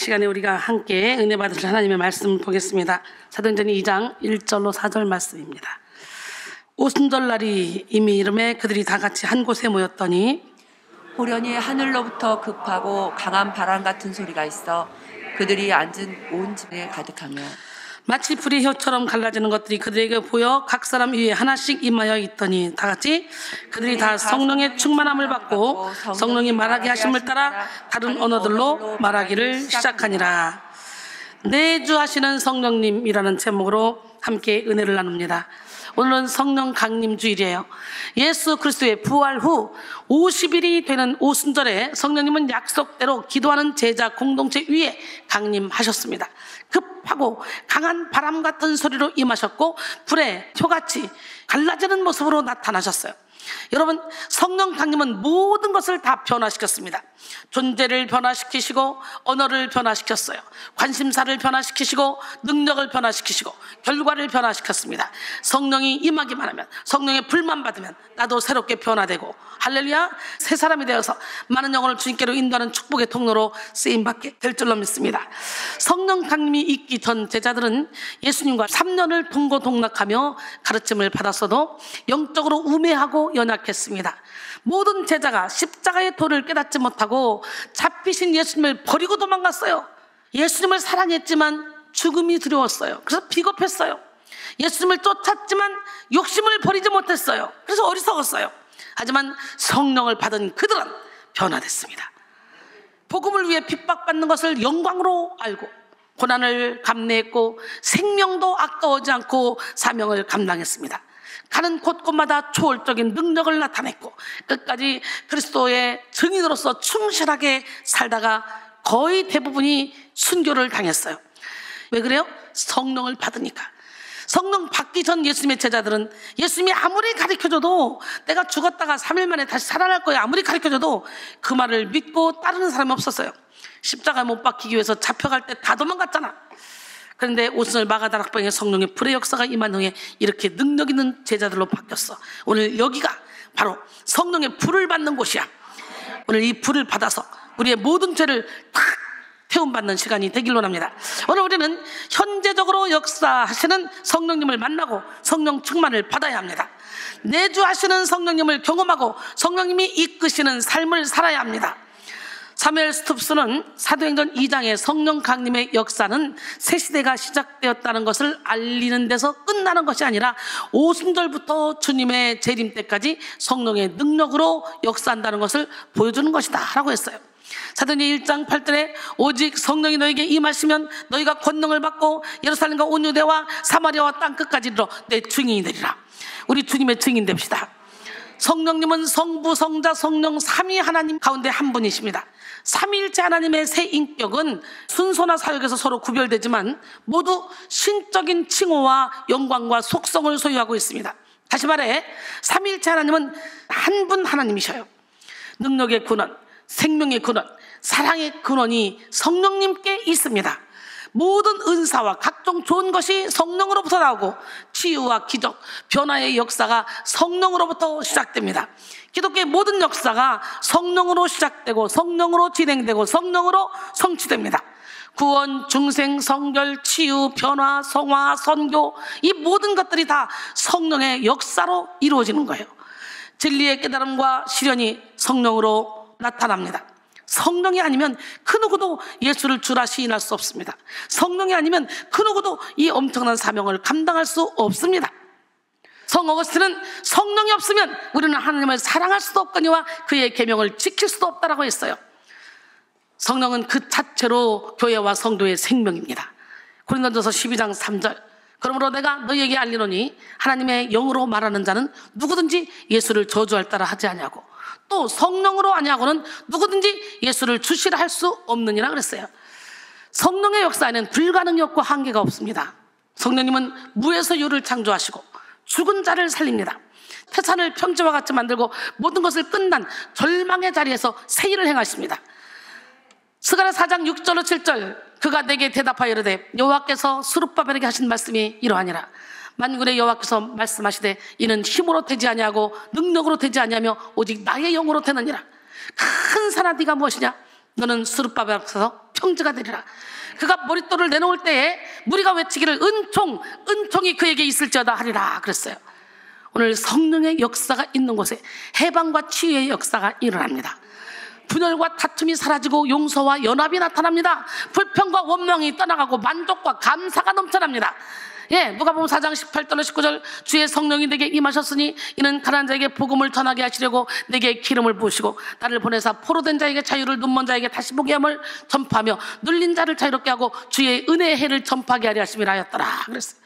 시간에 우리가 함께 은혜 받으실 하나님의 말씀을 보겠습니다. 사도행전 2장 1절로 4절 말씀입니다. 오순절날이 이미 이름에 그들이 다 같이 한 곳에 모였더니 호련히 하늘로부터 급하고 강한 바람 같은 소리가 있어 그들이 앉은 온 집에 가득하며 마치 불의 혀처럼 갈라지는 것들이 그들에게 보여 각 사람 위에 하나씩 임하여 있더니 다 같이 그들이 다 성령의 충만함을 받고 성령이 말하게 하심을 따라 다른 언어들로 말하기를 시작하니라. 내주하시는 성령님이라는 제목으로 함께 은혜를 나눕니다. 오늘은 성령 강림 주일이에요. 예수 그리스도의 부활 후 50일이 되는 오순절에 성령님은 약속대로 기도하는 제자 공동체 위에 강림하셨습니다. 급하고 강한 바람 같은 소리로 임하셨고 불의 혀같이 갈라지는 모습으로 나타나셨어요. 여러분, 성령 강림은 모든 것을 다 변화시켰습니다. 존재를 변화시키시고 언어를 변화시켰어요. 관심사를 변화시키시고 능력을 변화시키시고 결과를 변화시켰습니다. 성령이 임하기만 하면, 성령의 불만 받으면 나도 새롭게 변화되고, 할렐루야, 새 사람이 되어서 많은 영혼을 주님께로 인도하는 축복의 통로로 쓰임받게 될 줄로 믿습니다. 성령 강림이 있기 전 제자들은 예수님과 3년을 동고동락하며 가르침을 받았어도 영적으로 우매하고 연약했습니다. 모든 제자가 십자가의 도를 깨닫지 못하고 잡히신 예수님을 버리고 도망갔어요. 예수님을 사랑했지만 죽음이 두려웠어요. 그래서 비겁했어요. 예수님을 쫓았지만 욕심을 버리지 못했어요. 그래서 어리석었어요. 하지만 성령을 받은 그들은 변화됐습니다. 복음을 위해 핍박받는 것을 영광으로 알고 고난을 감내했고 생명도 아까워지 않고 사명을 감당했습니다. 가는 곳곳마다 초월적인 능력을 나타냈고 끝까지 그리스도의 증인으로서 충실하게 살다가 거의 대부분이 순교를 당했어요. 왜 그래요? 성령을 받으니까. 성령 받기 전 예수님의 제자들은 예수님이 아무리 가르쳐줘도 내가 죽었다가 3일 만에 다시 살아날 거야 아무리 가르쳐줘도 그 말을 믿고 따르는 사람이 없었어요. 십자가에 못 박히기 위해서 잡혀갈 때 다 도망갔잖아. 그런데 오순절 마가다락방에 성령의 불의 역사가 임한 후에 이렇게 능력 있는 제자들로 바뀌었어. 오늘 여기가 바로 성령의 불을 받는 곳이야. 오늘 이 불을 받아서 우리의 모든 죄를 다 태움받는 시간이 되길 원합니다. 오늘 우리는 현재적으로 역사하시는 성령님을 만나고 성령 충만을 받아야 합니다. 내주하시는 성령님을 경험하고 성령님이 이끄시는 삶을 살아야 합니다. 사무엘 스투프스는 사도행전 2장의 성령 강림의 역사는 새 시대가 시작되었다는 것을 알리는 데서 끝나는 것이 아니라 오순절부터 주님의 재림 때까지 성령의 능력으로 역사한다는 것을 보여주는 것이다 라고 했어요. 사도행전 1장 8절에 오직 성령이 너에게 임하시면 너희가 권능을 받고 예루살렘과 온 유대와 사마리아와 땅끝까지 이르러 내 증인이 되리라. 우리 주님의 증인 됩시다. 성령님은 성부, 성자, 성령 삼위 하나님 가운데 한 분이십니다. 삼위일체 하나님의 세 인격은 순서나 사역에서 서로 구별되지만 모두 신적인 칭호와 영광과 속성을 소유하고 있습니다. 다시 말해 삼위일체 하나님은 한 분 하나님이셔요. 능력의 근원, 생명의 근원, 사랑의 근원이 성령님께 있습니다. 모든 은사와 각종 좋은 것이 성령으로부터 나오고 치유와 기적, 변화의 역사가 성령으로부터 시작됩니다. 기독교의 모든 역사가 성령으로 시작되고 성령으로 진행되고 성령으로 성취됩니다. 구원, 중생, 성결, 치유, 변화, 성화, 선교, 이 모든 것들이 다 성령의 역사로 이루어지는 거예요. 진리의 깨달음과 실현이 성령으로 나타납니다. 성령이 아니면 그 누구도 예수를 주라 시인할 수 없습니다. 성령이 아니면 그 누구도 이 엄청난 사명을 감당할 수 없습니다. 성 어거스틴은 성령이 없으면 우리는 하나님을 사랑할 수도 없거니와 그의 계명을 지킬 수도 없다라고 했어요. 성령은 그 자체로 교회와 성도의 생명입니다. 고린도전서 12장 3절 그러므로 내가 너희에게 알리노니 하나님의 영으로 말하는 자는 누구든지 예수를 저주할 따라 하지 아니하고 또 성령으로 아니하고는 누구든지 예수를 주시라 할 수 없느니라 그랬어요. 성령의 역사에는 불가능이 없고 한계가 없습니다. 성령님은 무에서 유를 창조하시고 죽은 자를 살립니다. 태산을 평지와 같이 만들고 모든 것을 끝난 절망의 자리에서 새 일을 행하십니다. 스가랴 4장 6절로 7절 그가 내게 대답하여 이르되 여호와께서 스룹바벨에게 하신 말씀이 이러하니라. 만군의 여호와께서 말씀하시되 이는 힘으로 되지 아니하고 능력으로 되지 아니하며 오직 나의 영으로 되느니라. 큰 산아 네가 무엇이냐? 너는 수르바벨 앞에서 평지가 되리라. 그가 머릿돌을 내놓을 때에 무리가 외치기를 은총이 그에게 있을지어다 하리라 그랬어요. 오늘 성령의 역사가 있는 곳에 해방과 치유의 역사가 일어납니다. 분열과 다툼이 사라지고 용서와 연합이 나타납니다. 불평과 원망이 떠나가고 만족과 감사가 넘쳐납니다. 누가복음 4장 18절 19절 주의 성령이 내게 임하셨으니 이는 가난한 자에게 복음을 전하게 하시려고 내게 기름을 부으시고 나를 보내사 포로된 자에게 자유를, 눈먼 자에게 다시 보게 함을 전파하며 눌린 자를 자유롭게 하고 주의 은혜의 해를 전파하게 하려 하심이라 하였더라 그랬어요.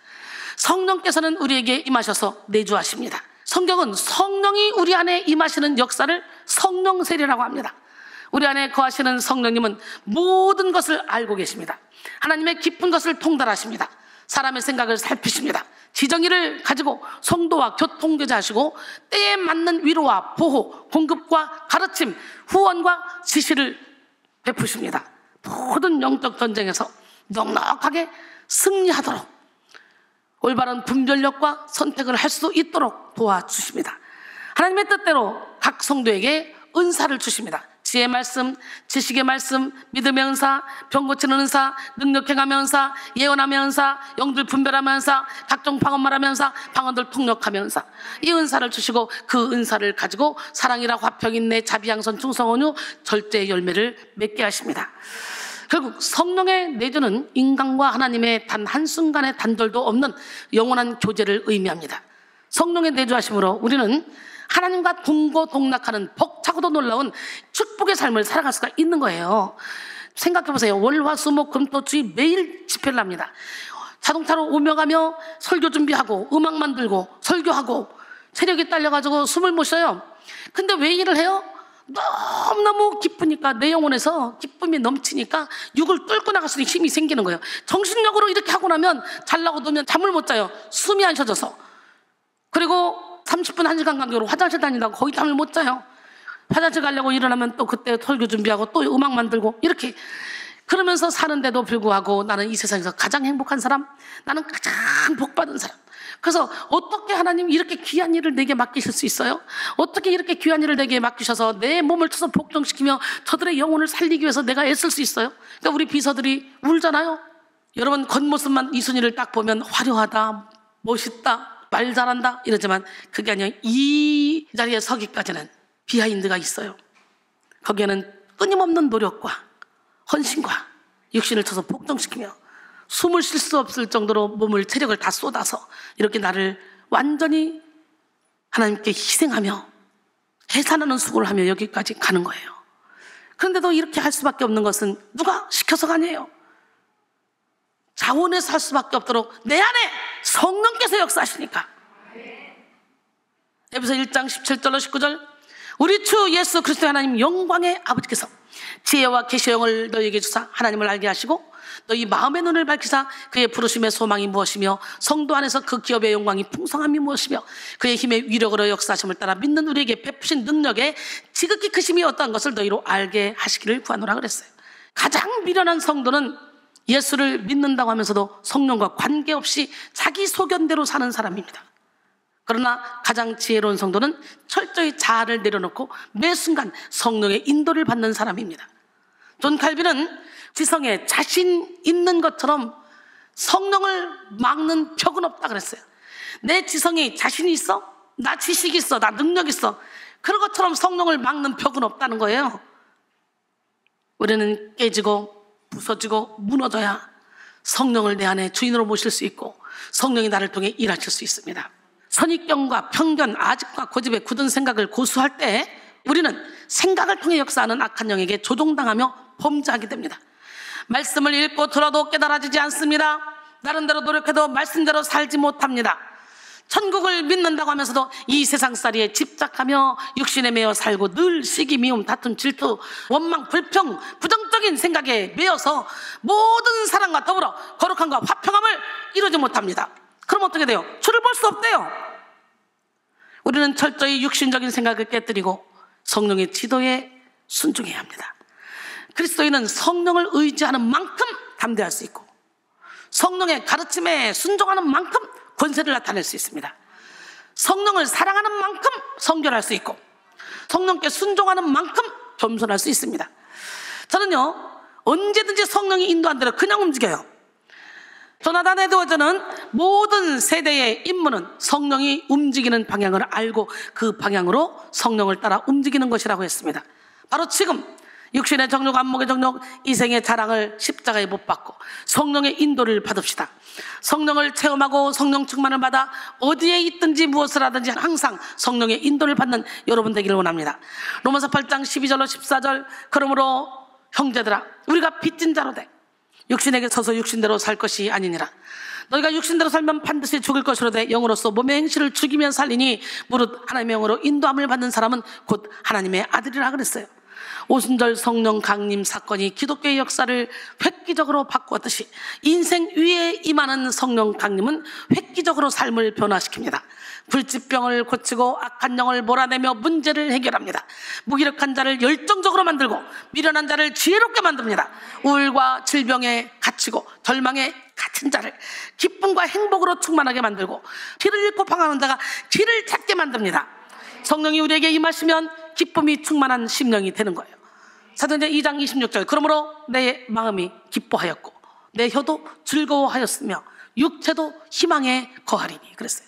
성령께서는 우리에게 임하셔서 내주하십니다. 성경은 성령이 우리 안에 임하시는 역사를 성령 세례라고 합니다. 우리 안에 거하시는 성령님은 모든 것을 알고 계십니다. 하나님의 깊은 것을 통달하십니다. 사람의 생각을 살피십니다. 지정의를 가지고 성도와 교통교제하시고 때에 맞는 위로와 보호, 공급과 가르침, 후원과 지시를 베푸십니다. 모든 영적 전쟁에서 넉넉하게 승리하도록 올바른 분별력과 선택을 할 수 있도록 도와주십니다. 하나님의 뜻대로 각 성도에게 은사를 주십니다. 지혜의 말씀, 지식의 말씀, 믿음의 은사, 병 고치는 은사, 능력 행하며 은사, 예언하며 은사, 영들 분별하며 은사, 각종 방언말하며 은사, 방언들 통역하며 은사. 이 은사를 주시고 그 은사를 가지고 사랑이라 화평, 인내, 자비, 양선, 충성, 온유, 절제의 열매를 맺게 하십니다. 결국 성령의 내주는 인간과 하나님의 단 한순간의 단절도 없는 영원한 교제를 의미합니다. 성령의 내주하심으로 우리는 하나님과 동고동락하는 벅차고도 놀라운 축복의 삶을 살아갈 수가 있는 거예요. 생각해보세요. 월, 화, 수, 목, 금, 토, 주일 매일 집회를 합니다. 자동차로 오며 가며 설교 준비하고 음악 만들고 설교하고 체력이 딸려가지고 숨을 못 쉬어요. 근데 왜 일을 해요? 너무너무 기쁘니까, 내 영혼에서 기쁨이 넘치니까 육을 뚫고 나갈 수 있는 힘이 생기는 거예요. 정신력으로 이렇게 하고 나면 잘나고 놓으면 잠을 못 자요. 숨이 안 쉬어져서. 그리고 30분 1시간 간격으로 화장실 다니다가 거의 잠을 못 자요. 화장실 가려고 일어나면 또 그때 설교 준비하고 또 음악 만들고 이렇게 그러면서 사는데도 불구하고 나는 이 세상에서 가장 행복한 사람, 나는 가장 복받은 사람. 그래서 어떻게 하나님 이렇게 귀한 일을 내게 맡기실 수 있어요? 어떻게 이렇게 귀한 일을 내게 맡기셔서 내 몸을 쳐서 복종시키며 저들의 영혼을 살리기 위해서 내가 애쓸 수 있어요? 그러니까 우리 비서들이 울잖아요. 여러분 겉모습만 이순이를 딱 보면 화려하다, 멋있다, 말 잘한다 이러지만 그게 아니라 이 자리에 서기까지는 비하인드가 있어요. 거기에는 끊임없는 노력과 헌신과 육신을 쳐서 복종시키며 숨을 쉴 수 없을 정도로 몸을 체력을 다 쏟아서 이렇게 나를 완전히 하나님께 희생하며 해산하는 수고를 하며 여기까지 가는 거예요. 그런데도 이렇게 할 수밖에 없는 것은 누가 시켜서가 아니에요. 자원해서 할 수밖에 없도록 내 안에 성령께서 역사하시니까. 에베소 1장 17절로 19절 우리 주 예수 그리스도 하나님 영광의 아버지께서 지혜와 계시의 영을 너희에게 주사 하나님을 알게 하시고 너희 마음의 눈을 밝히사 그의 부르심의 소망이 무엇이며 성도 안에서 그 기업의 영광이 풍성함이 무엇이며 그의 힘의 위력으로 역사하심을 따라 믿는 우리에게 베푸신 능력의 지극히 크심이 어떠한 것을 너희로 알게 하시기를 구하노라 그랬어요. 가장 미련한 성도는 예수를 믿는다고 하면서도 성령과 관계없이 자기 소견대로 사는 사람입니다. 그러나 가장 지혜로운 성도는 철저히 자아를 내려놓고 매 순간 성령의 인도를 받는 사람입니다. 존 칼빈은 지성에 자신 있는 것처럼 성령을 막는 벽은 없다 그랬어요. 내 지성이 자신이 있어? 나 지식이 있어? 나 능력 있어? 그런 것처럼 성령을 막는 벽은 없다는 거예요. 우리는 깨지고 부서지고 무너져야 성령을 내 안에 주인으로 모실 수 있고 성령이 나를 통해 일하실 수 있습니다. 선입견과 편견, 아집과 고집에 굳은 생각을 고수할 때 우리는 생각을 통해 역사하는 악한 영에게 조종당하며 범죄하게 됩니다. 말씀을 읽고 들어도 깨달아지지 않습니다. 나름대로 노력해도 말씀대로 살지 못합니다. 천국을 믿는다고 하면서도 이 세상살이에 집착하며 육신에 매여 살고 늘 시기, 미움, 다툼, 질투, 원망, 불평, 부정적인 생각에 매여서 모든 사랑과 더불어 거룩함과 화평함을 이루지 못합니다. 그럼 어떻게 돼요? 주를 볼 수 없대요. 우리는 철저히 육신적인 생각을 깨뜨리고 성령의 지도에 순종해야 합니다. 그리스도인은 성령을 의지하는 만큼 담대할 수 있고 성령의 가르침에 순종하는 만큼 권세를 나타낼 수 있습니다. 성령을 사랑하는 만큼 성결할 수 있고 성령께 순종하는 만큼 겸손할 수 있습니다. 저는요, 언제든지 성령이 인도한 대로 그냥 움직여요. 조나단 에드워즈는 모든 세대의 임무는 성령이 움직이는 방향을 알고 그 방향으로 성령을 따라 움직이는 것이라고 했습니다. 바로 지금 육신의 정욕, 안목의 정욕, 이생의 자랑을 십자가에 못 박고 성령의 인도를 받읍시다. 성령을 체험하고 성령 충만을 받아 어디에 있든지 무엇을 하든지 항상 성령의 인도를 받는 여러분 되기를 원합니다. 로마서 8장 12절로 14절, 그러므로 형제들아, 우리가 빚진 자로 돼 육신에게 서서 육신대로 살 것이 아니니라. 너희가 육신대로 살면 반드시 죽을 것이로되 영으로서 몸의 행실을 죽이면 살리니 무릇 하나님의 영으로 인도함을 받는 사람은 곧 하나님의 아들이라 그랬어요. 오순절 성령 강림 사건이 기독교의 역사를 획기적으로 바꾸었듯이 인생 위에 임하는 성령 강림은 획기적으로 삶을 변화시킵니다. 불치병을 고치고 악한 영을 몰아내며 문제를 해결합니다. 무기력한 자를 열정적으로 만들고 미련한 자를 지혜롭게 만듭니다. 우울과 질병에 갇히고 절망에 갇힌 자를 기쁨과 행복으로 충만하게 만들고 길을 잃고 방황하는 자가 길을 찾게 만듭니다. 성령이 우리에게 임하시면 기쁨이 충만한 심령이 되는 거예요. 사도행전 2장 26절, 그러므로 내 마음이 기뻐하였고 내 혀도 즐거워하였으며 육체도 희망에 거하리니 그랬어요.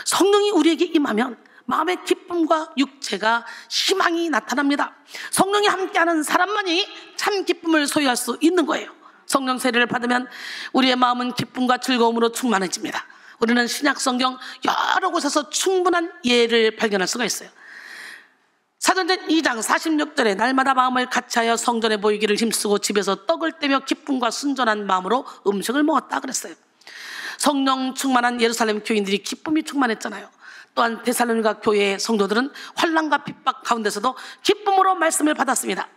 성령이 우리에게 임하면 마음의 기쁨과 육체가 희망이 나타납니다. 성령이 함께하는 사람만이 참 기쁨을 소유할 수 있는 거예요. 성령 세례를 받으면 우리의 마음은 기쁨과 즐거움으로 충만해집니다. 우리는 신약 성경 여러 곳에서 충분한 예를 발견할 수가 있어요. 사도행전 2장 46절에 날마다 마음을 같이하여 성전에 모이기를 힘쓰고 집에서 떡을 떼며 기쁨과 순전한 마음으로 음식을 먹었다 그랬어요. 성령 충만한 예루살렘 교인들이 기쁨이 충만했잖아요. 또한 데살로니가 교회의 성도들은 환난과 핍박 가운데서도 기쁨으로 말씀을 받았습니다.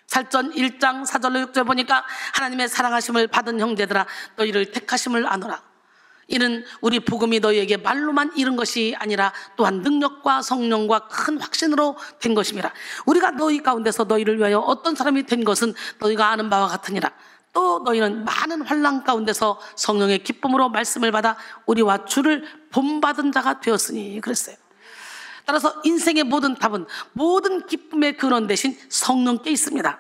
살전 1장 4절로 6절 보니까 하나님의 사랑하심을 받은 형제들아 너희를 택하심을 아노라. 이는 우리 복음이 너희에게 말로만 이른 것이 아니라 또한 능력과 성령과 큰 확신으로 된 것임이라. 우리가 너희 가운데서 너희를 위하여 어떤 사람이 된 것은 너희가 아는 바와 같으니라. 또 너희는 많은 환난 가운데서 성령의 기쁨으로 말씀을 받아 우리와 주를 본받은 자가 되었으니 그랬어요. 따라서 인생의 모든 답은 모든 기쁨의 근원 대신 성령께 있습니다.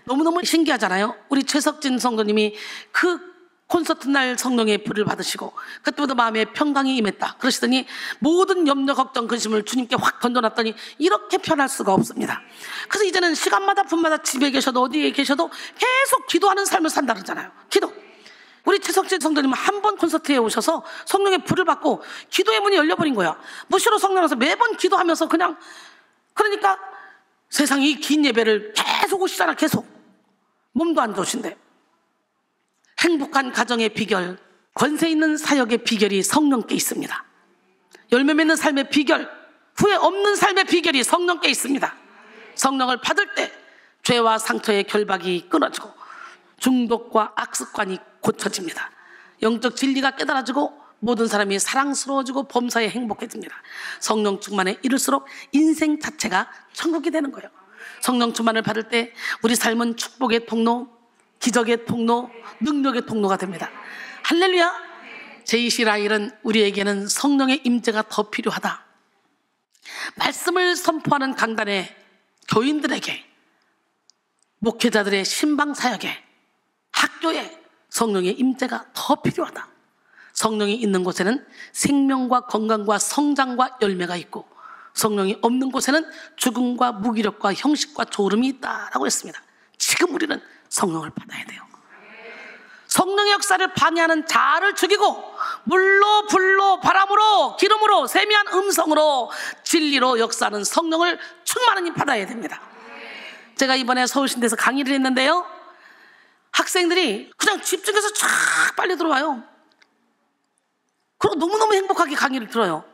너무너무 신기하잖아요. 우리 최석진 성도님이 그 콘서트 날 성령의 불을 받으시고 그때부터 마음에 평강이 임했다 그러시더니 모든 염려, 걱정, 근심을 주님께 확 던져놨더니 이렇게 편할 수가 없습니다. 그래서 이제는 시간마다 분마다 집에 계셔도 어디에 계셔도 계속 기도하는 삶을 산다 그러잖아요. 기도. 우리 최석진 성도님은 한 번 콘서트에 오셔서 성령의 불을 받고 기도의 문이 열려버린 거야. 무시로 성령에서 매번 기도하면서 그냥, 그러니까 세상에 이 긴 예배를 계속 오시잖아. 계속. 몸도 안 좋으신데. 행복한 가정의 비결, 권세 있는 사역의 비결이 성령께 있습니다. 열매 맺는 삶의 비결, 후회 없는 삶의 비결이 성령께 있습니다. 성령을 받을 때 죄와 상처의 결박이 끊어지고 중독과 악습관이 고쳐집니다. 영적 진리가 깨달아지고 모든 사람이 사랑스러워지고 범사에 행복해집니다. 성령 충만에 이를수록 인생 자체가 천국이 되는 거예요. 성령 충만을 받을 때 우리 삶은 축복의 통로, 기적의 통로, 능력의 통로가 됩니다. 할렐루야. 제이시라일은 우리에게는 성령의 임재가 더 필요하다. 말씀을 선포하는 강단의 교인들에게, 목회자들의 신방사역에, 학교에 성령의 임재가 더 필요하다. 성령이 있는 곳에는 생명과 건강과 성장과 열매가 있고 성령이 없는 곳에는 죽음과 무기력과 형식과 조름이 있다라고 했습니다. 지금 우리는 성령을 받아야 돼요. 성령의 역사를 방해하는 자아를 죽이고 물로, 불로, 바람으로, 기름으로, 세미한 음성으로, 진리로 역사하는 성령을 충만히 받아야 됩니다. 제가 이번에 서울신대에서 강의를 했는데요, 학생들이 그냥 집중해서 쫙 빨리 들어와요. 그리고 너무너무 행복하게 강의를 들어요.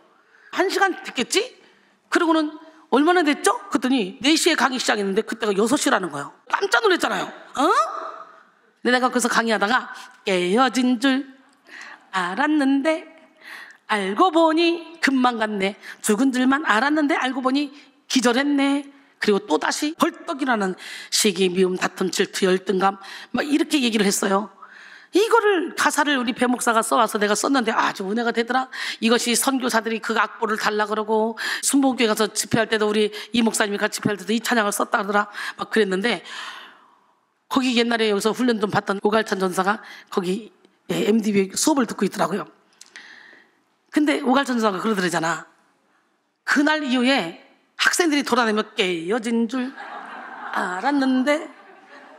1시간 듣겠지? 그리고는 얼마나 됐죠? 그랬더니 4시에 강의 시작했는데 그때가 6시라는 거예요. 깜짝 놀랐잖아요. 근데 내가 그래서 강의하다가 깨어진 줄 알았는데 알고 보니 금방 갔네. 죽은 줄만 알았는데 알고 보니 기절했네. 그리고 또다시 벌떡 일어나는 시기, 미움, 다툼, 질투, 열등감 막 이렇게 얘기를 했어요. 이거를 가사를 우리 배 목사가 써와서 내가 썼는데 아주 은혜가 되더라. 이것이 선교사들이 그 악보를 달라 그러고 순복음교회 가서 집회할 때도 우리 이 목사님이 같이 집회할 때도 이 찬양을 썼다 그러더라. 막 그랬는데 거기 옛날에 여기서 훈련 좀 받던 오갈찬 전사가 거기 MDB 수업을 듣고 있더라고요. 근데 오갈찬 전사가 그러더래잖아. 그날 이후에 학생들이 돌아다니며 깨어진 줄 알았는데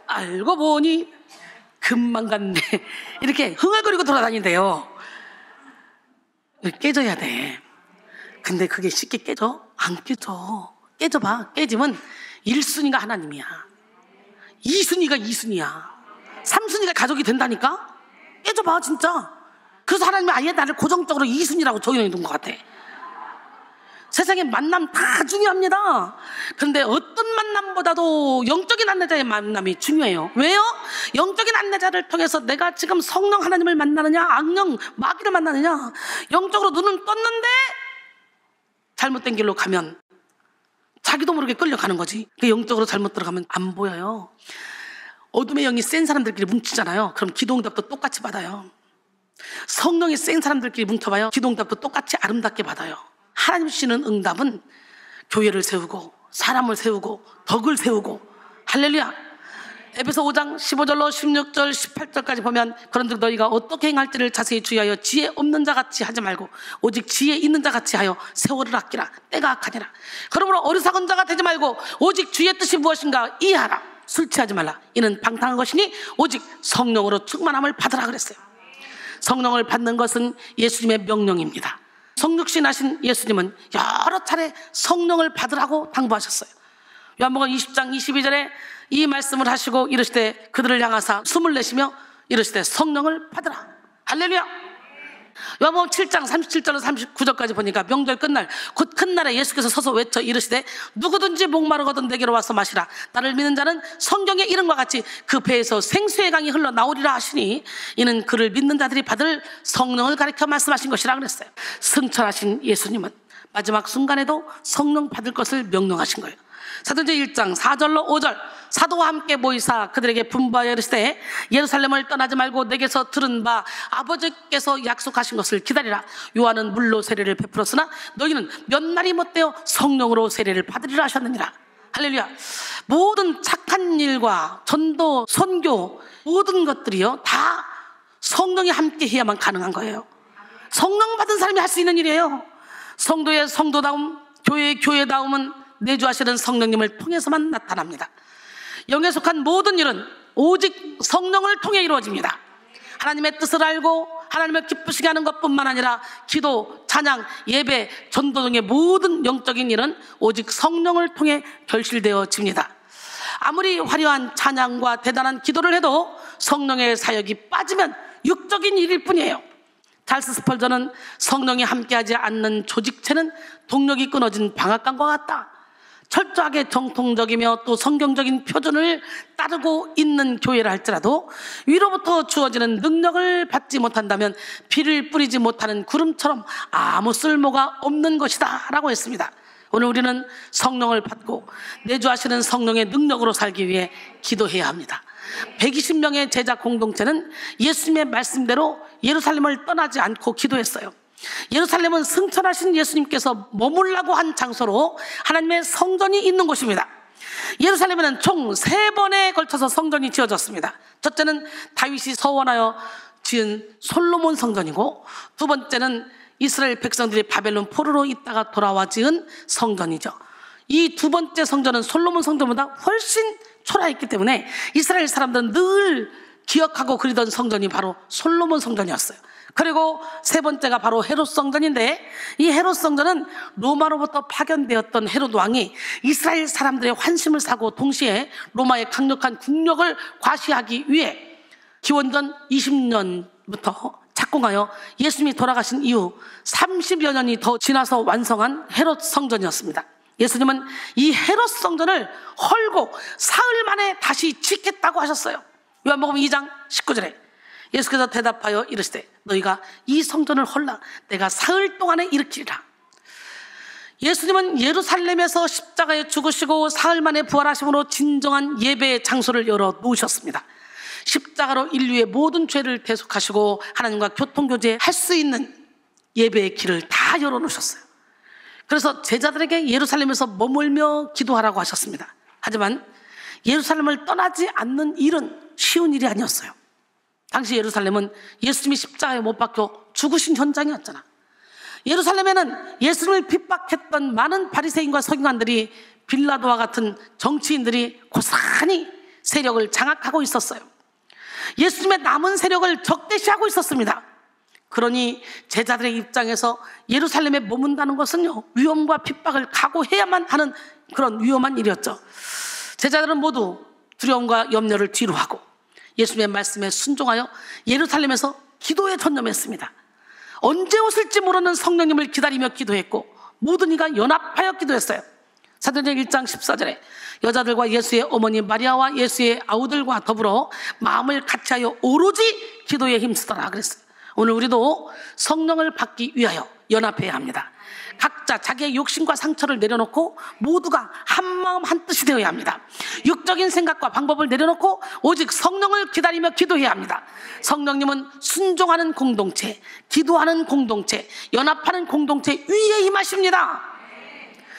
알고 보니 금방 갔네. 이렇게 흥얼거리고 돌아다닌대요. 깨져야 돼. 근데 그게 쉽게 깨져? 안 깨져. 깨져봐. 깨지면 1순위가 하나님이야. 2순위가 2순위야. 3순위가 가족이 된다니까? 깨져봐 진짜. 그래서 하나님이 아예 나를 고정적으로 2순위라고 적용해 놓은 것 같아. 세상에 만남 다 중요합니다. 그런데 어떤 만남보다도 영적인 안내자의 만남이 중요해요. 왜요? 영적인 안내자를 통해서 내가 지금 성령 하나님을 만나느냐 악령 마귀를 만나느냐, 영적으로 눈은 떴는데 잘못된 길로 가면 자기도 모르게 끌려가는 거지. 영적으로 잘못 들어가면 안 보여요. 어둠의 영이 센 사람들끼리 뭉치잖아요. 그럼 기도응답도 똑같이 받아요. 성령이 센 사람들끼리 뭉쳐봐요. 기도응답도 똑같이 아름답게 받아요. 하나님 주시는 응답은 교회를 세우고 사람을 세우고 덕을 세우고, 할렐루야. 에베소 5장 15절로 16절 18절까지 보면 그런즉 너희가 어떻게 행할지를 자세히 주의하여 지혜 없는 자같이 하지 말고 오직 지혜 있는 자같이 하여 세월을 아끼라. 때가 악하니라. 그러므로 어리석은 자가 되지 말고 오직 주의 뜻이 무엇인가 이해하라. 술 취하지 말라. 이는 방탕한 것이니 오직 성령으로 충만함을 받으라 그랬어요. 성령을 받는 것은 예수님의 명령입니다. 성육신 하신 예수님은 여러 차례 성령을 받으라고 당부하셨어요. 요한복음 20장 22절에 이 말씀을 하시고 이르시되 그들을 향하사 숨을 내쉬며 이르시되 성령을 받으라. 할렐루야. 요한복음 7장 37절로 39절까지 보니까 명절 끝날 곧 큰 날에 예수께서 서서 외쳐 이르시되 누구든지 목마르거든 내게로 와서 마시라. 나를 믿는 자는 성경의 이름과 같이 그 배에서 생수의 강이 흘러나오리라 하시니 이는 그를 믿는 자들이 받을 성령을 가리켜 말씀하신 것이라 그랬어요. 승천하신 예수님은 마지막 순간에도 성령 받을 것을 명령하신 거예요. 사도행전 1장 4절로 5절 사도와 함께 모이사 그들에게 분부하여 이르시되 예루살렘을 떠나지 말고 내게서 들은 바 아버지께서 약속하신 것을 기다리라. 요한은 물로 세례를 베풀었으나 너희는 몇 날이 못되어 성령으로 세례를 받으리라 하셨느니라. 할렐루야. 모든 착한 일과 전도, 선교 모든 것들이요 다 성령이 함께 해야만 가능한 거예요. 성령 받은 사람이 할 수 있는 일이에요. 성도의 성도다움, 교회의 교회다움은 내주하시는 성령님을 통해서만 나타납니다. 영에 속한 모든 일은 오직 성령을 통해 이루어집니다. 하나님의 뜻을 알고 하나님을 기쁘시게 하는 것뿐만 아니라 기도, 찬양, 예배, 전도 등의 모든 영적인 일은 오직 성령을 통해 결실되어집니다. 아무리 화려한 찬양과 대단한 기도를 해도 성령의 사역이 빠지면 육적인 일일 뿐이에요. 찰스 스펄전은 성령이 함께하지 않는 조직체는 동력이 끊어진 방앗간과 같다. 철저하게 정통적이며 또 성경적인 표준을 따르고 있는 교회라 할지라도 위로부터 주어지는 능력을 받지 못한다면 비를 뿌리지 못하는 구름처럼 아무 쓸모가 없는 것이다 라고 했습니다. 오늘 우리는 성령을 받고 내주하시는 성령의 능력으로 살기 위해 기도해야 합니다. 120명의 제자 공동체는 예수님의 말씀대로 예루살렘을 떠나지 않고 기도했어요. 예루살렘은 승천하신 예수님께서 머물라고 한 장소로 하나님의 성전이 있는 곳입니다. 예루살렘에는 총 3번에 걸쳐서 성전이 지어졌습니다. 첫째는 다윗이 서원하여 지은 솔로몬 성전이고, 두 번째는 이스라엘 백성들이 바벨론 포로로 있다가 돌아와 지은 성전이죠. 이 두 번째 성전은 솔로몬 성전보다 훨씬 초라했기 때문에 이스라엘 사람들은 늘 기억하고 그리던 성전이 바로 솔로몬 성전이었어요. 그리고 세 번째가 바로 헤롯 성전인데, 이 헤롯 성전은 로마로부터 파견되었던 헤롯 왕이 이스라엘 사람들의 환심을 사고 동시에 로마의 강력한 국력을 과시하기 위해 기원전 20년부터 착공하여 예수님이 돌아가신 이후 30여 년이 더 지나서 완성한 헤롯 성전이었습니다. 예수님은 이 헤롯 성전을 헐고 사흘 만에 다시 짓겠다고 하셨어요. 요한복음 2장 19절에 예수께서 대답하여 이르시되 너희가 이 성전을 헐라 내가 사흘 동안에 일으키리라. 예수님은 예루살렘에서 십자가에 죽으시고 사흘 만에 부활하심으로 진정한 예배의 장소를 열어 놓으셨습니다. 십자가로 인류의 모든 죄를 대속하시고 하나님과 교통교제할 수 있는 예배의 길을 다 열어 놓으셨어요. 그래서 제자들에게 예루살렘에서 머물며 기도하라고 하셨습니다. 하지만 예루살렘을 떠나지 않는 일은 쉬운 일이 아니었어요. 당시 예루살렘은 예수님이 십자가에 못 박혀 죽으신 현장이었잖아. 예루살렘에는 예수님을 핍박했던 많은 바리새인과 서기관들이 빌라도와 같은 정치인들이 고스란히 세력을 장악하고 있었어요. 예수님의 남은 세력을 적대시하고 있었습니다. 그러니 제자들의 입장에서 예루살렘에 머문다는 것은요, 위험과 핍박을 각오해야만 하는 그런 위험한 일이었죠. 제자들은 모두 두려움과 염려를 뒤로 하고 예수님의 말씀에 순종하여 예루살렘에서 기도에 전념했습니다. 언제 오실지 모르는 성령님을 기다리며 기도했고 모든 이가 연합하여 기도했어요. 사도행전 1장 14절에 여자들과 예수의 어머니 마리아와 예수의 아우들과 더불어 마음을 같이하여 오로지 기도에 힘쓰더라 그랬어요. 오늘 우리도 성령을 받기 위하여 연합해야 합니다. 각자 자기의 욕심과 상처를 내려놓고 모두가 한마음 한뜻이 되어야 합니다. 육적인 생각과 방법을 내려놓고 오직 성령을 기다리며 기도해야 합니다. 성령님은 순종하는 공동체, 기도하는 공동체, 연합하는 공동체 위에 임하십니다.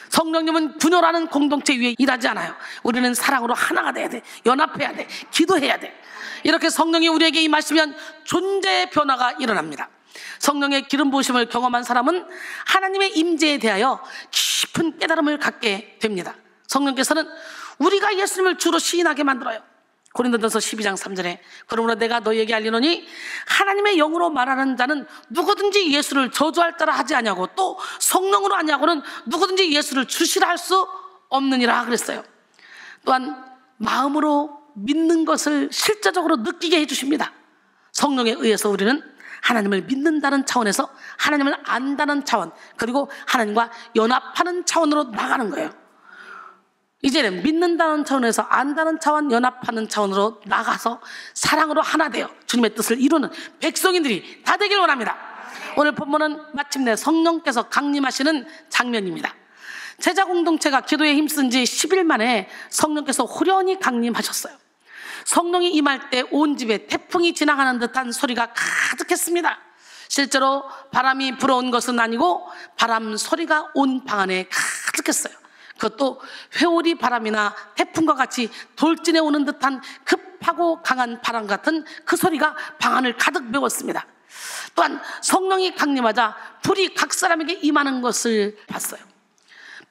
성령님은 분열하는 공동체 위에 일하지 않아요. 우리는 사랑으로 하나가 돼야 돼. 연합해야 돼. 기도해야 돼. 이렇게 성령이 우리에게 임하시면 존재의 변화가 일어납니다. 성령의 기름 부으심을 경험한 사람은 하나님의 임재에 대하여 깊은 깨달음을 갖게 됩니다. 성령께서는 우리가 예수님을 주로 시인하게 만들어요. 고린도전서 12장 3절에 그러므로 내가 너희에게 알리노니 하나님의 영으로 말하는 자는 누구든지 예수를 저주할 자라 하지 아니하고 또 성령으로 아니하고는 누구든지 예수를 주시라 할 수 없느니라 그랬어요. 또한 마음으로 믿는 것을 실제적으로 느끼게 해주십니다. 성령에 의해서 우리는 하나님을 믿는다는 차원에서 하나님을 안다는 차원, 그리고 하나님과 연합하는 차원으로 나가는 거예요. 이제는 믿는다는 차원에서 안다는 차원, 연합하는 차원으로 나가서 사랑으로 하나 되어 주님의 뜻을 이루는 백성인들이 다 되길 원합니다. 오늘 본문은 마침내 성령께서 강림하시는 장면입니다. 제자 공동체가 기도에 힘쓴 지 10일 만에 성령께서 후련히 강림하셨어요. 성령이 임할 때 온 집에 태풍이 지나가는 듯한 소리가 가득했습니다. 실제로 바람이 불어온 것은 아니고 바람 소리가 온 방 안에 가득했어요. 그것도 회오리 바람이나 태풍과 같이 돌진해 오는 듯한 급하고 강한 바람 같은 그 소리가 방 안을 가득 메웠습니다. 또한 성령이 강림하자 불이 각 사람에게 임하는 것을 봤어요.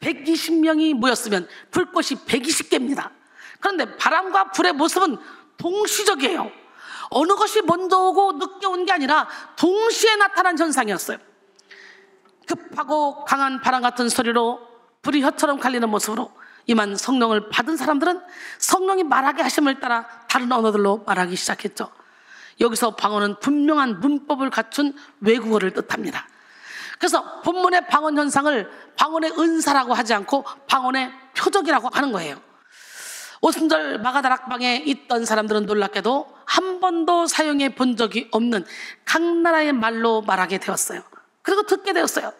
120명이 모였으면 불꽃이 120개입니다. 그런데 바람과 불의 모습은 동시적이에요. 어느 것이 먼저 오고 늦게 온 게 아니라 동시에 나타난 현상이었어요. 급하고 강한 바람 같은 소리로 불이 혀처럼 갈리는 모습으로 임한 성령을 받은 사람들은 성령이 말하게 하심을 따라 다른 언어들로 말하기 시작했죠. 여기서 방언은 분명한 문법을 갖춘 외국어를 뜻합니다. 그래서 본문의 방언 현상을 방언의 은사라고 하지 않고 방언의 표적이라고 하는 거예요. 오순절 마가다락방에 있던 사람들은 놀랍게도 한 번도 사용해 본 적이 없는 각 나라의 말로 말하게 되었어요. 그리고 듣게 되었어요.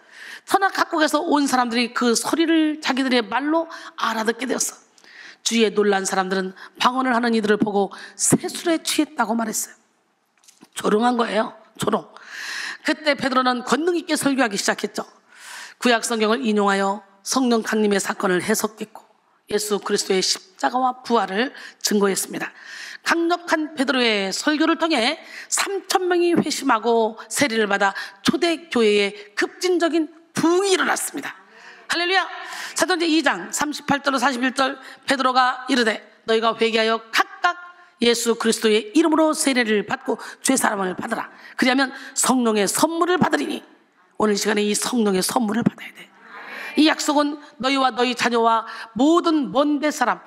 천하 각국에서 온 사람들이 그 소리를 자기들의 말로 알아듣게 되었어. 주위에 놀란 사람들은 방언을 하는 이들을 보고 세술에 취했다고 말했어요. 조롱한 거예요. 조롱. 그때 베드로는 권능 있게 설교하기 시작했죠. 구약 성경을 인용하여 성령 강림의 사건을 해석했고 예수 그리스도의 십자가와 부활을 증거했습니다. 강력한 베드로의 설교를 통해 3,000명이 회심하고 세례를 받아 초대교회에 급진적인 부흥이 일어났습니다. 할렐루야. 사도행전 2장 38절로 41절 베드로가 이르되 너희가 회개하여 각각 예수 그리스도의 이름으로 세례를 받고 죄사함을 받으라. 그리하면 성령의 선물을 받으리니. 오늘 시간에 이 성령의 선물을 받아야 돼. 이 약속은 너희와 너희 자녀와 모든 먼데 사람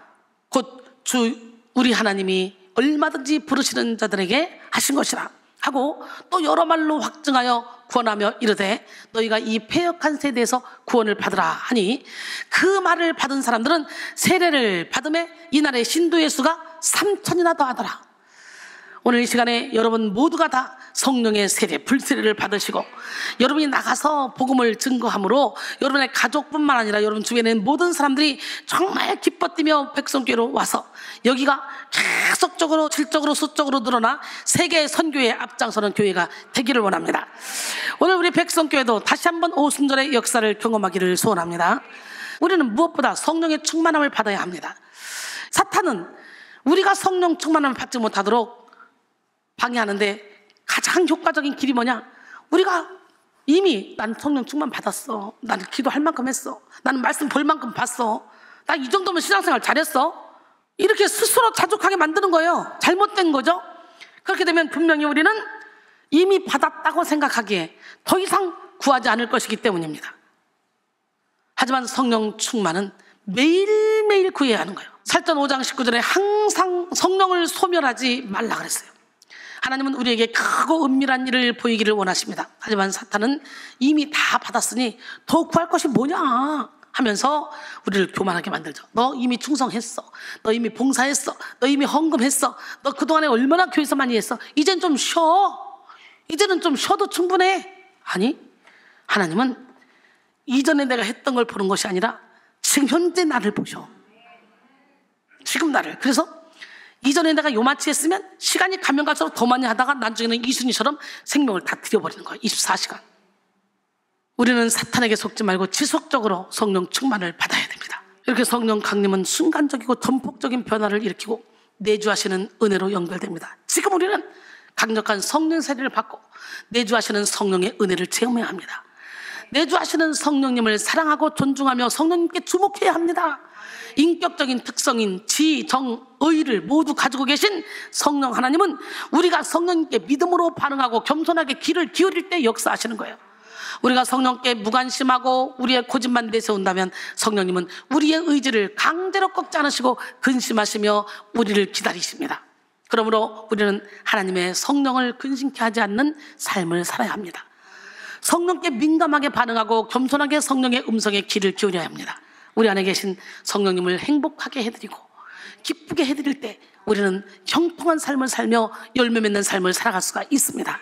곧 주 우리 하나님이 얼마든지 부르시는 자들에게 하신 것이라 하고 또 여러 말로 확증하여 구원하며 이르되 너희가 이 패역한 세대에서 구원을 받으라 하니 그 말을 받은 사람들은 세례를 받음에 이날의 신도의 수가 3,000이나 더하더라. 오늘 이 시간에 여러분 모두가 다 성령의 세례, 불세례를 받으시고 여러분이 나가서 복음을 증거함으로 여러분의 가족뿐만 아니라 여러분 주변에 있는 모든 사람들이 정말 기뻐 뛰며 백성교회로 와서 여기가 계속적으로 질적으로 수적으로 늘어나 세계 선교에 앞장서는 교회가 되기를 원합니다. 오늘 우리 백성교회도 다시 한번 오순절의 역사를 경험하기를 소원합니다. 우리는 무엇보다 성령의 충만함을 받아야 합니다. 사탄은 우리가 성령 충만함을 받지 못하도록 방해하는데 가장 효과적인 길이 뭐냐? 우리가 이미 난 성령 충만 받았어. 나는 기도할 만큼 했어. 나는 말씀 볼 만큼 봤어. 나 이 정도면 신앙생활 잘했어. 이렇게 스스로 자족하게 만드는 거예요. 잘못된 거죠. 그렇게 되면 분명히 우리는 이미 받았다고 생각하기에 더 이상 구하지 않을 것이기 때문입니다. 하지만 성령 충만은 매일매일 구해야 하는 거예요. 살전 5장 19절에 항상 성령을 소멸하지 말라 그랬어요. 하나님은 우리에게 크고 은밀한 일을 보이기를 원하십니다. 하지만 사탄은 이미 다 받았으니 더 구할 것이 뭐냐 하면서 우리를 교만하게 만들죠. 너 이미 충성했어. 너 이미 봉사했어. 너 이미 헌금했어. 너 그동안에 얼마나 교회에서 많이 했어. 이젠 좀 쉬어. 이제는 좀 쉬어도 충분해. 아니, 하나님은 이전에 내가 했던 걸 보는 것이 아니라 지금 현재 나를 보셔. 지금 나를. 그래서 이전에 내가 요만치 했으면 시간이 가면 갈수록 더 많이 하다가 나중에는 이순이처럼 생명을 다 들여버리는 거예요. 24시간. 우리는 사탄에게 속지 말고 지속적으로 성령 충만을 받아야 됩니다. 이렇게 성령 강림은 순간적이고 전폭적인 변화를 일으키고 내주하시는 은혜로 연결됩니다. 지금 우리는 강력한 성령 세례를 받고 내주하시는 성령의 은혜를 체험해야 합니다. 내주하시는 성령님을 사랑하고 존중하며 성령님께 주목해야 합니다. 인격적인 특성인 지, 정, 의를 모두 가지고 계신 성령 하나님은 우리가 성령님께 믿음으로 반응하고 겸손하게 귀를 기울일 때 역사하시는 거예요. 우리가 성령께 무관심하고 우리의 고집만 내세운다면 성령님은 우리의 의지를 강제로 꺾지 않으시고 근심하시며 우리를 기다리십니다. 그러므로 우리는 하나님의 성령을 근심케 하지 않는 삶을 살아야 합니다. 성령께 민감하게 반응하고 겸손하게 성령의 음성에 귀를 기울여야 합니다. 우리 안에 계신 성령님을 행복하게 해드리고 기쁘게 해드릴 때 우리는 형통한 삶을 살며 열매 맺는 삶을 살아갈 수가 있습니다.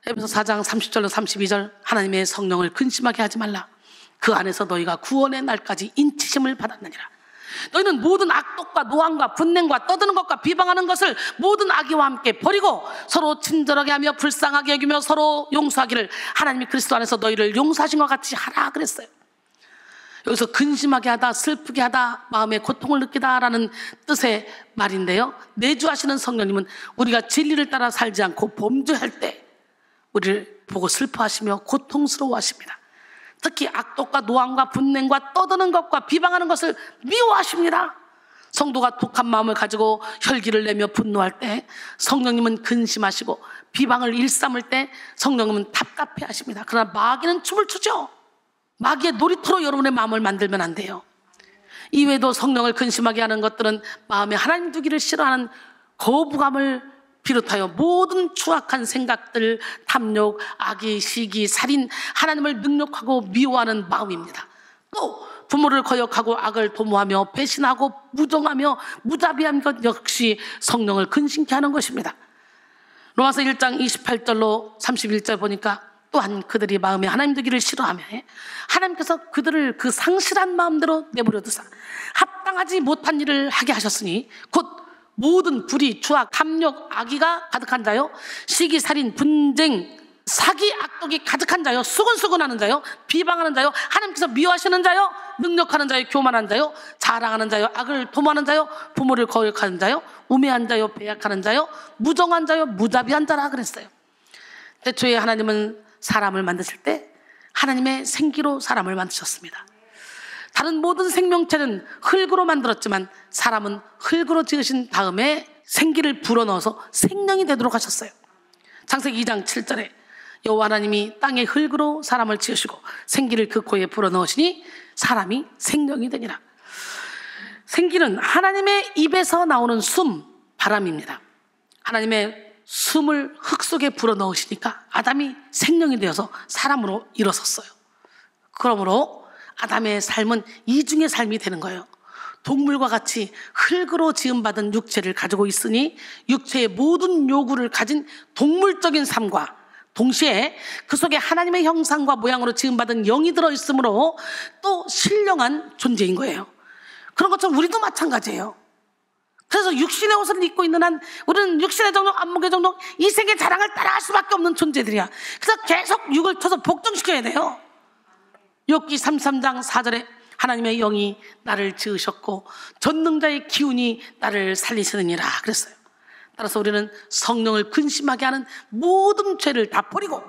에베소 4장 30절로 32절 하나님의 성령을 근심하게 하지 말라. 그 안에서 너희가 구원의 날까지 인치심을 받았느니라. 너희는 모든 악독과 노함과 분냉과 떠드는 것과 비방하는 것을 모든 악의와 함께 버리고 서로 친절하게 하며 불쌍하게 여기며 서로 용서하기를 하나님이 그리스도 안에서 너희를 용서하신 것 같이 하라 그랬어요. 여기서 근심하게 하다, 슬프게 하다, 마음의 고통을 느끼다라는 뜻의 말인데요, 내주하시는 성령님은 우리가 진리를 따라 살지 않고 범죄할 때 우리를 보고 슬퍼하시며 고통스러워하십니다. 특히 악독과 노함과 분냉과 떠드는 것과 비방하는 것을 미워하십니다. 성도가 독한 마음을 가지고 혈기를 내며 분노할 때 성령님은 근심하시고 비방을 일삼을 때 성령님은 답답해 하십니다. 그러나 마귀는 춤을 추죠. 마귀의 놀이터로 여러분의 마음을 만들면 안 돼요. 이외에도 성령을 근심하게 하는 것들은 마음에 하나님 두기를 싫어하는 거부감을 비롯하여 모든 추악한 생각들, 탐욕, 악의, 시기, 살인, 하나님을 능욕하고 미워하는 마음입니다. 또 부모를 거역하고 악을 도모하며 배신하고 무정하며 무자비한 것 역시 성령을 근심케 하는 것입니다. 로마서 1장 28절로 31절 보니까 또한 그들이 마음에 하나님 두기를 싫어하며 하나님께서 그들을 그 상실한 마음대로 내버려 두사 합당하지 못한 일을 하게 하셨으니 곧 모든 불의, 추악, 탐욕, 악의가 가득한 자요, 시기, 살인, 분쟁, 사기, 악독이 가득한 자요, 수근수근하는 자요, 비방하는 자요, 하나님께서 미워하시는 자요, 능력하는 자요, 교만한 자요, 자랑하는 자요, 악을 도모하는 자요, 부모를 거역하는 자요, 우매한 자요, 배약하는 자요, 무정한 자요, 무자비한 자라 그랬어요. 태초에 하나님은 사람을 만드실 때 하나님의 생기로 사람을 만드셨습니다. 다른 모든 생명체는 흙으로 만들었지만 사람은 흙으로 지으신 다음에 생기를 불어넣어서 생명이 되도록 하셨어요. 창세기 2장 7절에 여호와 하나님이 땅의 흙으로 사람을 지으시고 생기를 그 코에 불어넣으시니 사람이 생명이 되니라. 생기는 하나님의 입에서 나오는 숨, 바람입니다. 하나님의 숨을 흙 속에 불어넣으시니까 아담이 생명이 되어서 사람으로 일어섰어요. 그러므로 아담의 삶은 이중의 삶이 되는 거예요. 동물과 같이 흙으로 지음받은 육체를 가지고 있으니 육체의 모든 요구를 가진 동물적인 삶과 동시에 그 속에 하나님의 형상과 모양으로 지음받은 영이 들어있으므로 또 신령한 존재인 거예요. 그런 것처럼 우리도 마찬가지예요. 그래서 육신의 옷을 입고 있는 한 우리는 육신의 정욕, 안목의 정욕, 이생의 자랑을 따라할 수밖에 없는 존재들이야. 그래서 계속 육을 쳐서 복종시켜야 돼요. 욥기 33장 4절에 하나님의 영이 나를 지으셨고 전능자의 기운이 나를 살리시느니라 그랬어요. 따라서 우리는 성령을 근심하게 하는 모든 죄를 다 버리고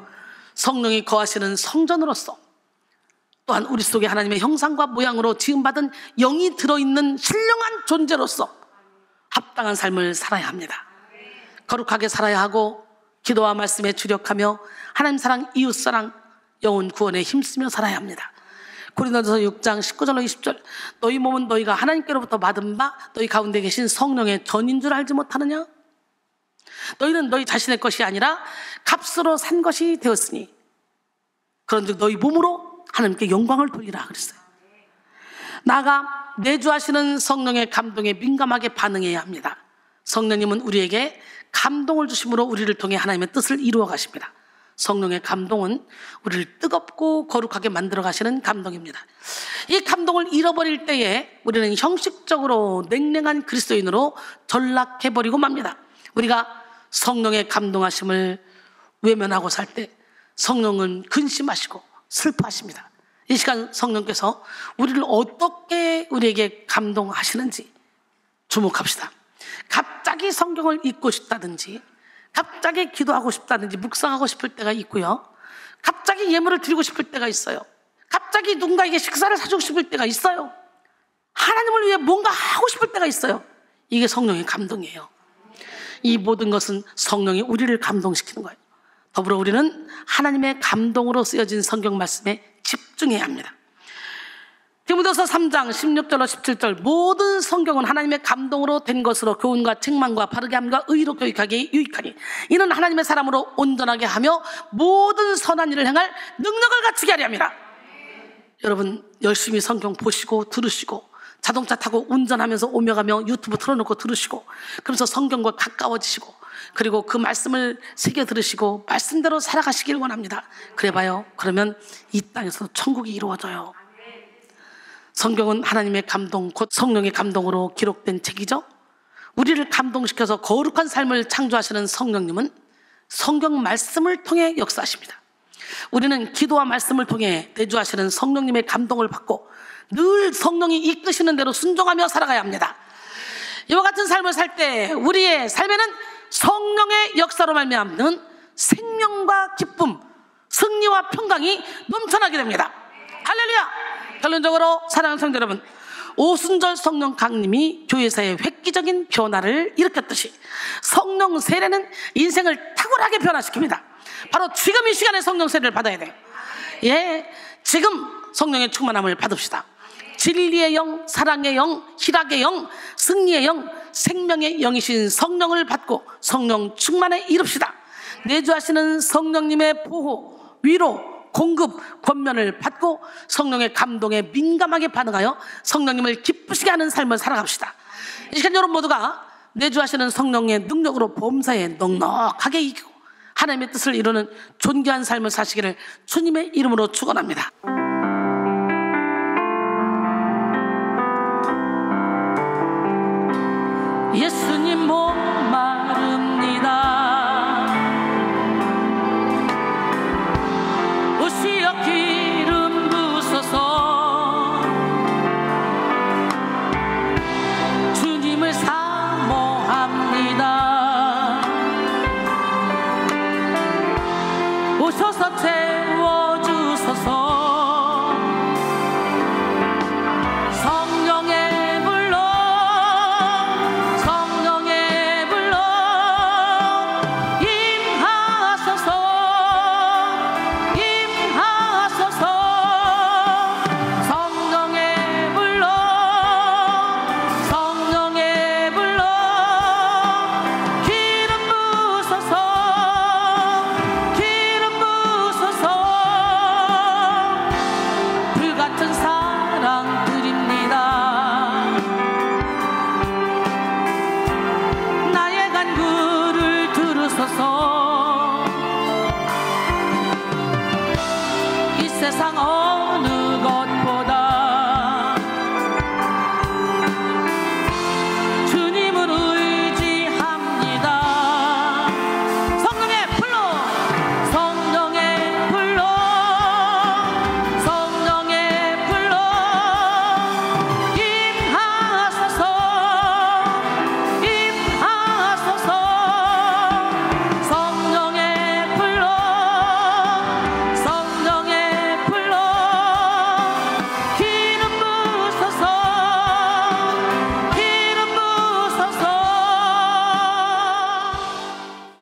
성령이 거하시는 성전으로서, 또한 우리 속에 하나님의 형상과 모양으로 지음받은 영이 들어있는 신령한 존재로서 합당한 삶을 살아야 합니다. 거룩하게 살아야 하고 기도와 말씀에 주력하며 하나님 사랑, 이웃 사랑, 영혼 구원에 힘쓰며 살아야 합니다. 고린도전서 6장 19절로 20절, 너희 몸은 너희가 하나님께로부터 받은 바 너희 가운데 계신 성령의 전인 줄 알지 못하느냐? 너희는 너희 자신의 것이 아니라 값으로 산 것이 되었으니 그런즉 너희 몸으로 하나님께 영광을 돌리라 그랬어요. 나아가 내주하시는 성령의 감동에 민감하게 반응해야 합니다. 성령님은 우리에게 감동을 주심으로 우리를 통해 하나님의 뜻을 이루어 가십니다. 성령의 감동은 우리를 뜨겁고 거룩하게 만들어 가시는 감동입니다. 이 감동을 잃어버릴 때에 우리는 형식적으로 냉랭한 그리스도인으로 전락해버리고 맙니다. 우리가 성령의 감동하심을 외면하고 살 때 성령은 근심하시고 슬퍼하십니다. 이 시간 성령께서 우리를 어떻게 우리에게 감동하시는지 주목합시다. 갑자기 성경을 읽고 싶다든지, 갑자기 기도하고 싶다든지 묵상하고 싶을 때가 있고요, 갑자기 예물을 드리고 싶을 때가 있어요. 갑자기 누군가에게 식사를 사주고 싶을 때가 있어요. 하나님을 위해 뭔가 하고 싶을 때가 있어요. 이게 성령의 감동이에요. 이 모든 것은 성령이 우리를 감동시키는 거예요. 더불어 우리는 하나님의 감동으로 쓰여진 성경 말씀에 집중해야 합니다. 디모데후서 3장 16절로 17절, 모든 성경은 하나님의 감동으로 된 것으로 교훈과 책망과 바르게 함과 의로 교육하기에 유익하니 이는 하나님의 사람으로 온전하게 하며 모든 선한 일을 행할 능력을 갖추게 하려 함이라. 여러분 열심히 성경 보시고 들으시고 자동차 타고 운전하면서 오며 가며 유튜브 틀어놓고 들으시고 그러면서 성경과 가까워지시고 그리고 그 말씀을 새겨 들으시고 말씀대로 살아가시길 원합니다. 그래봐요. 그러면 이 땅에서 천국이 이루어져요. 성경은 하나님의 감동, 곧 성령의 감동으로 기록된 책이죠. 우리를 감동시켜서 거룩한 삶을 창조하시는 성령님은 성경 말씀을 통해 역사하십니다. 우리는 기도와 말씀을 통해 내주하시는 성령님의 감동을 받고 늘 성령이 이끄시는 대로 순종하며 살아가야 합니다. 이와 같은 삶을 살 때 우리의 삶에는 성령의 역사로 말미암는 생명과 기쁨, 승리와 평강이 넘쳐나게 됩니다. 할렐루야! 결론적으로 사랑하는 성도 여러분, 오순절 성령 강림이 교회사의 획기적인 변화를 일으켰듯이 성령 세례는 인생을 탁월하게 변화시킵니다. 바로 지금 이 시간에 성령 세례를 받아야 돼요. 예, 지금 성령의 충만함을 받읍시다. 진리의 영, 사랑의 영, 희락의 영, 승리의 영, 생명의 영이신 성령을 받고 성령 충만에 이릅시다. 내주하시는 성령님의 보호, 위로, 공급, 권면을 받고 성령의 감동에 민감하게 반응하여 성령님을 기쁘시게 하는 삶을 살아갑시다. 이 시간 여러분 모두가 내주하시는 성령의 능력으로 범사에 넉넉하게 이기고 하나님의 뜻을 이루는 존귀한 삶을 사시기를 주님의 이름으로 축원합니다.